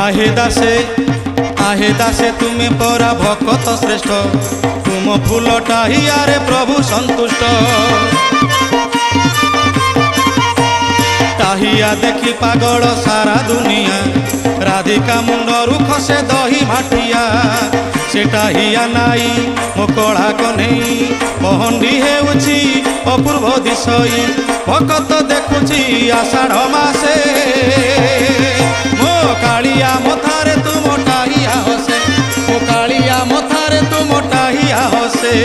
आहे दासे तुमे परा भक्त श्रेष्ठ तुम फूलटा हियारे प्रभु संतुष्ट टाहिया देखी पागल सारा दुनिया राधिका मुंडरू खसे दही माटिया से टाहिया नाई मो कला कन्हई पहंडी हेउछि अपूर्व दिशई भक्त देखुछि आषाढ़ मासे मो कालिया मथारे तुम टाहिया हसे मो कालिया मथारे तुम टाहिया हसे।